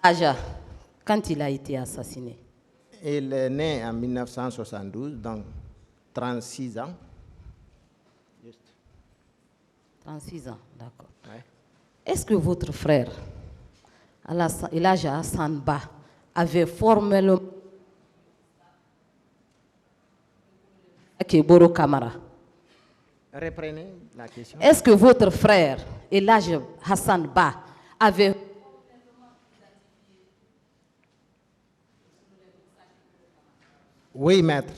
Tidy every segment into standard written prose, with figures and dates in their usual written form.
Aja, quand il a été assassiné? Il est né en 1972, donc 36 ans. Juste. 36 ans, d'accord. Ouais. Est-ce que votre frère, Elijah Hassan Ba, avait formellement Keboro Kamara? Reprenez la question. Est-ce que votre frère, Elijah Hassan Ba, avait... Oui, maître.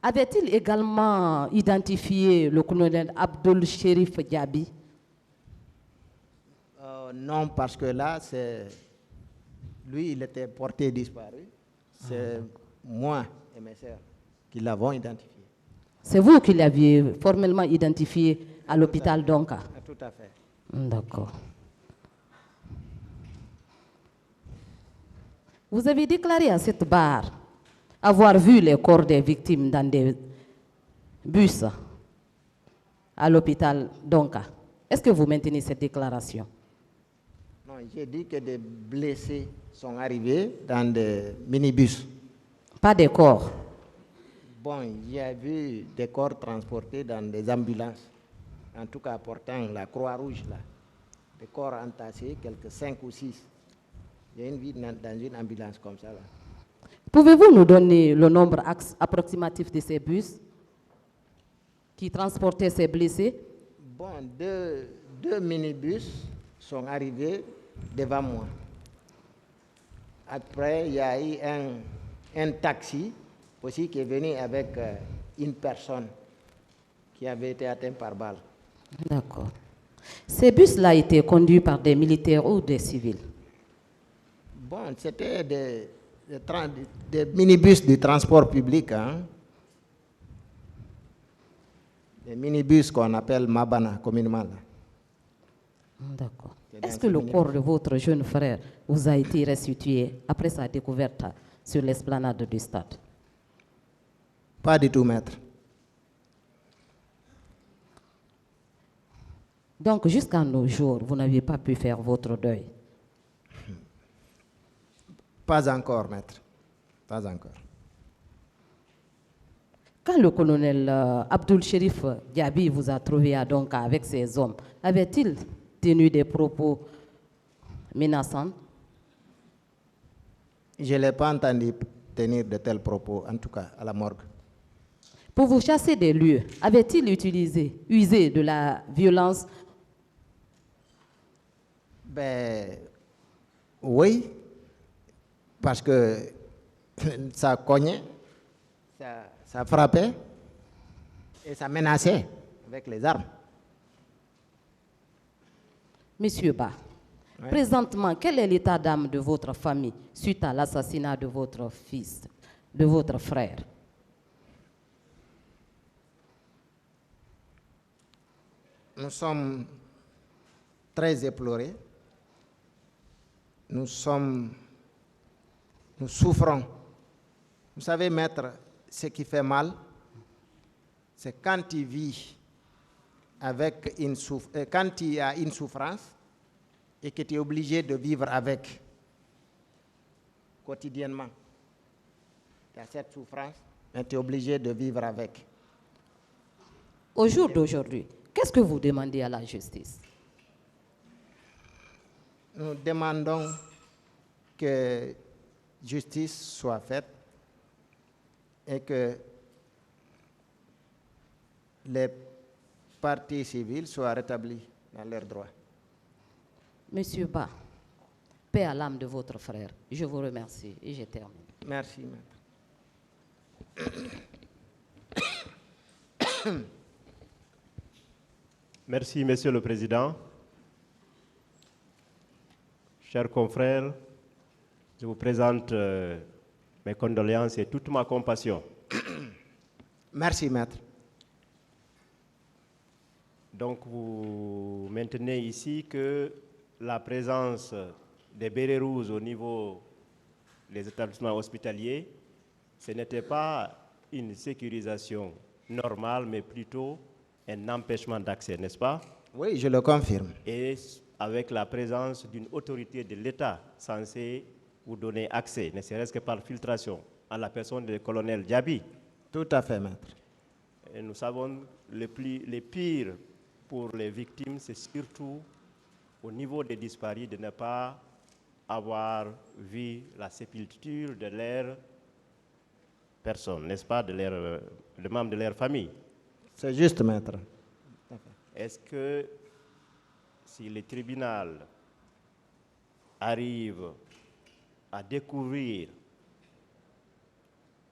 Avait-il également identifié le colonel Abdul Sherif Diaby? Non, parce que là, lui, il était porté disparu. C'est moi et mes sœurs qui l'avons identifié. C'est vous qui l'aviez formellement identifié à l'hôpital Donka? Tout à fait. D'accord. Vous avez déclaré à cette barre avoir vu les corps des victimes dans des bus à l'hôpital Donka. Est-ce que vous maintenez cette déclaration? Non, j'ai dit que des blessés sont arrivés dans des minibus. Pas des corps? Bon, j'ai vu des corps transportés dans des ambulances, en tout cas portant la Croix-Rouge là. Des corps entassés, quelques 5 ou 6. Il y a une vie dans une ambulance comme ça là. Pouvez-vous nous donner le nombre approximatif de ces bus qui transportaient ces blessés? Bon, deux minibus sont arrivés devant moi. Après, il y a eu un taxi aussi qui est venu avec une personne qui avait été atteinte par balle. D'accord. Ces bus-là étaient conduits par des militaires ou des civils? Bon, c'était des minibus de transport public, hein? Des minibus qu'on appelle Mabana communément. D'accord. Est-ce que le corps de votre jeune frère vous a été restitué après sa découverte sur l'esplanade du stade? Pas du tout, maître. Donc, jusqu'à nos jours, vous n'aviez pas pu faire votre deuil? Pas encore, maître. Pas encore. Quand le colonel Abdul Sherif Diaby vous a trouvé à Donka avec ses hommes, avait-il tenu des propos menaçants? Je ne l'ai pas entendu tenir de tels propos, en tout cas à la morgue. Pour vous chasser des lieux, avait-il usé de la violence? Ben, oui, parce que ça cognait, ça frappait et ça menaçait avec les armes. Monsieur Ba, Ouais. présentement, quel est l'état d'âme de votre famille suite à l'assassinat de votre fils, de votre frère? Nous sommes très éplorés. Nous souffrons. Vous savez, maître, ce qui fait mal, c'est quand tu vis avec quand il y a une souffrance et que tu es obligé de vivre avec quotidiennement. Tu as cette souffrance, mais tu es obligé de vivre avec. Au jour d'aujourd'hui, qu'est-ce que vous demandez à la justice? Nous demandons que justice soit faite et que les parties civiles soient rétablies dans leurs droits. Monsieur Ba, paix à l'âme de votre frère. Je vous remercie et je termine. Merci, maître. Merci, Monsieur le Président. Chers confrères, je vous présente mes condoléances et toute ma compassion. Merci, maître. Donc, vous maintenez ici que la présence des bérets rouges au niveau des établissements hospitaliers, ce n'était pas une sécurisation normal, mais plutôt un empêchement d'accès, n'est-ce pas? Oui, je le confirme. Et avec la présence d'une autorité de l'État censée vous donner accès, ne serait-ce que par filtration, à la personne du colonel Diaby. Tout à fait, maître. Et nous savons les pires pour les victimes, c'est surtout au niveau des disparus de ne pas avoir vu la sépulture de leur personne, n'est-ce pas, de membres de leur famille. C'est juste, maître. Est-ce que si le tribunal arrive à découvrir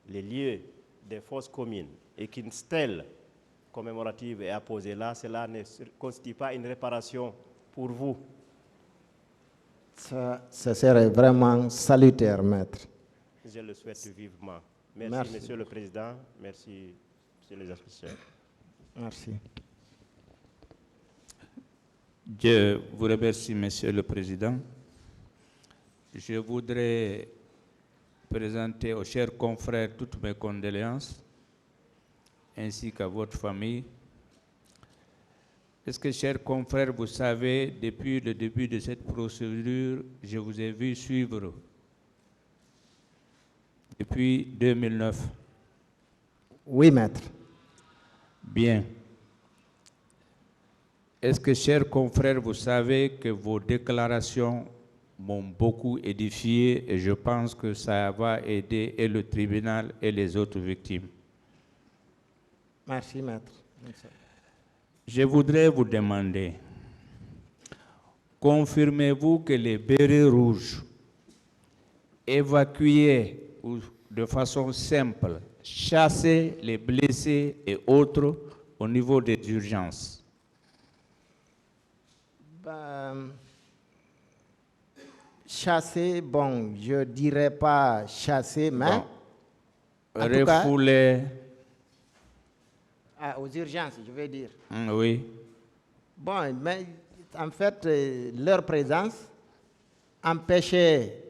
les lieux des fosses communes et qu'une stèle commémorative est apposée là, cela ne constitue pas une réparation pour vous? Ça serait vraiment salutaire, maître. Je le souhaite vivement. Merci, Merci. Monsieur le Président. Merci, Monsieur les assesseurs. Merci. Je vous remercie, Monsieur le Président. Je voudrais présenter aux chers confrères toutes mes condoléances, ainsi qu'à votre famille. Est-ce que, chers confrères, vous savez, depuis le début de cette procédure, je vous ai vu suivre depuis 2009. Oui, maître. Bien. Est-ce que, chers confrères, vous savez que vos déclarations m'ont beaucoup édifié et je pense que ça va aider et le tribunal et les autres victimes. Merci, maître. Je voudrais vous demander, confirmez-vous que les bérets rouges évacuaient de façon simple, chassaient les blessés et autres au niveau des urgences? Chasser, bon, je dirais pas chasser, mais Bon. en tout cas, Refouler, aux urgences, je vais dire. oui. Bon, mais en fait, leur présence empêchait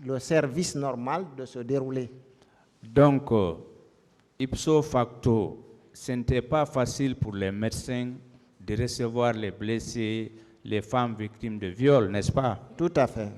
le service normal de se dérouler. Donc, ipso facto, ce n'était pas facile pour les médecins de recevoir les blessés, les femmes victimes de viol, n'est-ce pas? Tout à fait.